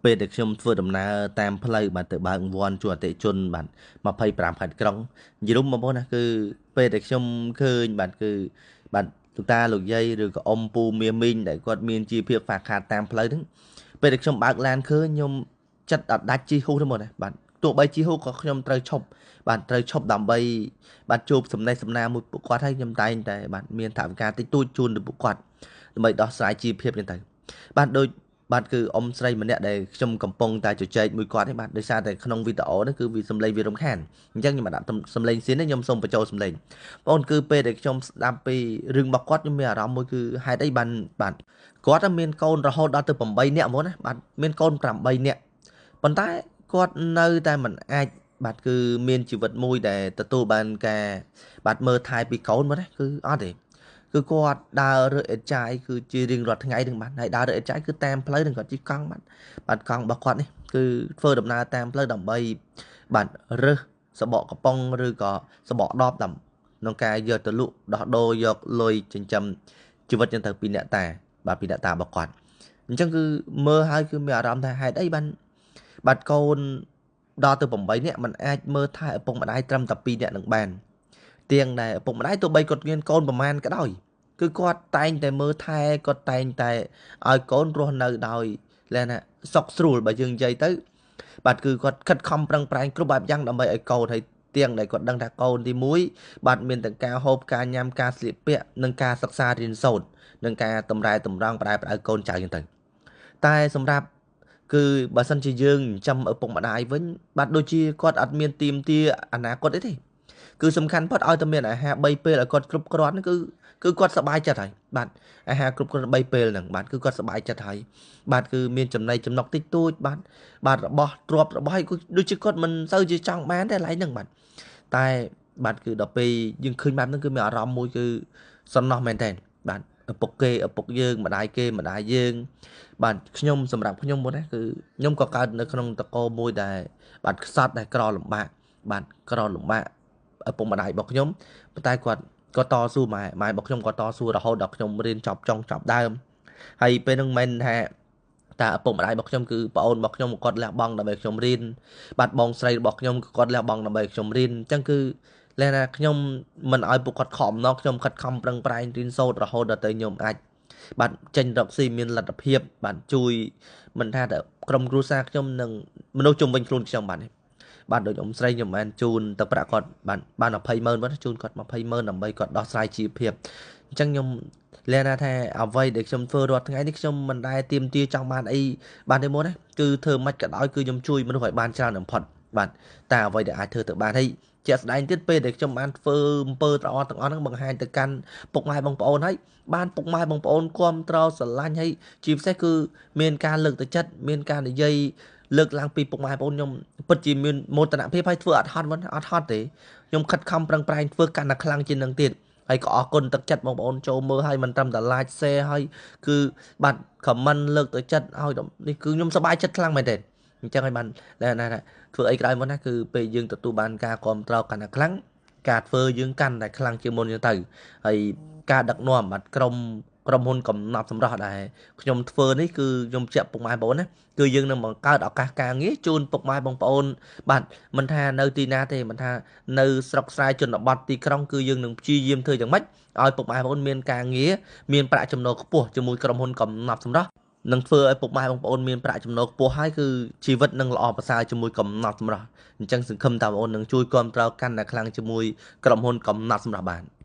ពេលដែលខ្ញុំធ្វើដំណើរតាមផ្លូវបាទទៅបើកវ័នជួនអតិជនបាទ25ខេត្តក្រុងនិយាយរួមបងប្អូនណាគឺពេលដែលខ្ញុំឃើញបាទគឺបាទលោកតាលោកយាយឬក៏អ៊ំពូមាមីងដែលគាត់មានជីវភាពខ្វះខាតតាមផ្លូវហ្នឹងពេលដែលខ្ញុំបើកឡានឃើញខ្ញុំចិត្តអត់ដាច់ជីហ៊ូទេមកណាបាទទោះបីជីហ៊ូក៏ខ្ញុំត្រូវឈប់បាទត្រូវឈប់ដើម្បីបាទជួបសំណេះសំណាលមួយពួកគាត់ហើយខ្ញុំតែងតែបាទមានថវិកាតិចតួចជូនទៅពួកគាត់ដើម្បីដោះស្រាយជីវភាពហ្នឹងទៅបាទដូចបាទគឺអ៊ំស្រីម្នាក់ដែលខ្ញុំកំពុងតែជជែកមួយគាត់នេះបាទដោយសារតែក្នុងវីដេអូនេះគឺវាសំឡេងវារំខានអញ្ចឹងខ្ញុំបានដាក់សំឡេងសៀននេះខ្ញុំសូមបញ្ចូលសំឡេងបងប្អូនគឺពេលដែលខ្ញុំស្ដាប់ពីរឿងរបស់គាត់ខ្ញុំមានអារម្មណ៍មួយគឺហេតុអីបានបាទគាត់មានកូនរហូតដល់ទៅ8នាក់ហ្មងណាបាទមានកូន8នាក់ប៉ុន្តែគាត់នៅតែមិនអាចបាទគឺមានជីវិតមួយដែលទទួលបានការបាទមើលថែពីកូនមកណាគឺអត់ទេគឺគាត់ដើររើអេតចាយគឺជារៀងរាល់ថ្ងៃនឹងបាទហើយដើររើអេតចាយគឺតាមផ្លូវនឹងគាត់ជិះកង់បាទកង់របស់គាត់នេះគឺធ្វើដំណើរតាមផ្លូវដើម្បីបាទរើសសបកកំប៉ុងឬក៏សបកដបតាមក្នុងការយកទៅលក់ដោះដូរយកលុយចិញ្ចឹមជីវិតចឹងទៅពីអ្នកតាបាទពីអ្នកតារបស់គាត់អញ្ចឹងគឺមើលហើយគឺមានអារម្មណ៍ថាហេតុអីបាទកូនដល់ទៅ8នាក់มันអាចមើលថែឪពុកម្ដាយត្រឹមតែ2នាក់នឹងបានទាំងដែលឪពុកម្ដាយទោះបីគាត់មានកូនប្រមាណក៏ដោយគឺគាត់តែងតែមើលថែគាត់តែងតែឲ្យកូនរស់នៅដោយលះណាសុខស្រួលបើយើងនិយាយទៅបាទគឺគាត់ខិតខំប្រឹងប្រែងគ្រប់បែបយ៉ាងដើម្បីឲ្យកូនហើយទាំងដែលគាត់ដឹងថាកូនទី1បាទមានទាំងការហូបការញ៉ាំការស្លៀកពាក់និងការសិក្សារៀនសូត្រនិងការតម្រែតម្រង់ផ្ដៅកូនចៅចឹងទៅតែសម្រាប់គឺបើសិនជាយើងចិញ្ចឹមឪពុកម្ដាយវិញបាទដូចជាគាត់អត់មានទីមទាអនាគតទេគឺសំខាន់ផុតឲ្យតែមានអាហារ3ពេលឲ្យគាត់គ្រប់គ្រាន់គឺគាត់សប្បាយចិត្តហើយបាទអាហារគ្រប់គ្រាន់3ពេលហ្នឹងបាទគឺគាត់សប្បាយចិត្តហើយបាទគឺមានចំណីចំណុកតិចតួចបាទរបស់ទ្រព្យរបស់ឲ្យដូចជាគាត់មិនសូវជាចង់បានទេកន្លែងហ្នឹងបាទតែបាទគឺដល់ពេលយើងឃើញបែបហ្នឹងគឺមានអារម្មណ៍មួយគឺសំណោះមែនតើបាទឪពុកគេឪពុកយើងម្ដាយគេម្ដាយយើងបាទខ្ញុំសម្រាប់ខ្ញុំមុនណាគឺខ្ញុំក៏កើតនៅក្នុងតកោមួយដែលបាទខ្សត់ដែលក្រលំបាកបាទក្រលំបាកឪពុកម្ដាយរបស់ខ្ញុំប៉ុន្តែគាត់ក៏តស៊ូម៉ែរបស់ខ្ញុំក៏តស៊ូរហូតដល់ខ្ញុំរៀនចប់ចុងចប់ដើមហើយពេលហ្នឹងមិនមែនថាតែឪពុកម្ដាយរបស់ខ្ញុំគឺប្អូនរបស់ខ្ញុំគាត់លះបង់ដើម្បីខ្ញុំរៀនបាទបងស្រីរបស់ខ្ញុំក៏គាត់លះបង់ដើម្បីខ្ញុំរៀនអញ្ចឹងគឺលះណាខ្ញុំមិនឲ្យពួកគាត់ខំណោះខ្ញុំខិតខំប្រឹងប្រែងរៀនសូត្ររហូតដល់ទៅខ្ញុំអាចបាទចេញរកស៊ីមានលទ្ធភាពបាទជួយមិនថាតែក្រុមគ្រួសារខ្ញុំនិងមនុស្សជុំវិញខ្លួនខ្ញុំបាទបាទដូចអ៊ំស្រីខ្ញុំបានជូនទៅប្រាក់គាត់បាន200000បាទជូនគាត់200000ដើម្បីគាត់ដោះស្រាយជីវភាពអញ្ចឹងខ្ញុំលះណាថាអ្វីដែលខ្ញុំធ្វើរាល់ថ្ងៃនេះខ្ញុំមិនដែលទៀមទាចង់បានអីបានទេមុនណាគឺធ្វើមិនក៏ដោយគឺខ្ញុំជួយមនុស្សឲ្យបានច្រើនបំផុតបាទតែអ្វីដែលអាចធ្វើទៅបានហើយជាក់ស្ដែងទៀតពេលដែលខ្ញុំបានធ្វើអំពើត្រអទាំងអស់ហ្នឹងបង្ហាញទៅកាន់ពុកម៉ែបងប្អូនហើយបានពុកម៉ែបងប្អូនគាំទ្រស្រឡាញ់ហើយជាពិសេសគឺមានការលើកទឹកចិត្តមានការនិយាយលើកឡើងពីពុកម៉ែបងប្អូនខ្ញុំពិតជាមានមោទនភាពហើយធ្វើអត់ហត់អត់ហត់ទេខ្ញុំខិតខំប្រឹងប្រែងធ្វើកាន់តែខ្លាំងជាងនឹងទៀតហើយក៏អរគុណទឹកចិត្តបងប្អូនចូលមើលហើយមិនត្រឹមតែ like share ហើយគឺបាទ comment លើកទឹកចិត្តឲ្យនេះគឺខ្ញុំសប្បាយចិត្តខ្លាំងមែនទេអញ្ចឹងហើយបានណាធ្វើអីក្រោយមកណាគឺពេលយើងទទួលបានការគ្រប់គ្រងកាន់តែខ្លាំងការធ្វើយើងកាន់តែខ្លាំងជាងមុនទៅហើយការដឹកនាំបាទក្រុមហ៊ុនកំណត់សម្រាប់ដែលខ្ញុំធ្វើនេះគឺខ្ញុំជាពុកម៉ែបងប្អូនណាគឺយើងនឹងបង្កើតឱកាសការងារជូនពុកម៉ែបងប្អូនបាទមិនថានៅទីណាទេមិនថានៅស្រុកស្រែជនបទទីក្រុងគឺយើងនឹងព្យាយាមធ្វើយ៉ាងម៉េចឲ្យពុកម៉ែបងប្អូនមានការងារមានប្រាក់ចំណូលខ្ពស់ជាមួយក្រុមហ៊ុនកំណត់សម្រាប់នឹងធ្វើឲ្យពុកម៉ែបងប្អូនមានប្រាក់ចំណូលខ្ពស់ហើយគឺជីវិតនឹងល្អប្រសើរជាមួយកំណត់សម្រាប់អញ្ចឹងសង្ឃឹមថាបងប្អូននឹងជួយគ្រប់គ្រងកាន់តែខ្លាំងជាមួយក្រុមហ៊ុនកំណត់សម្រាប់បាន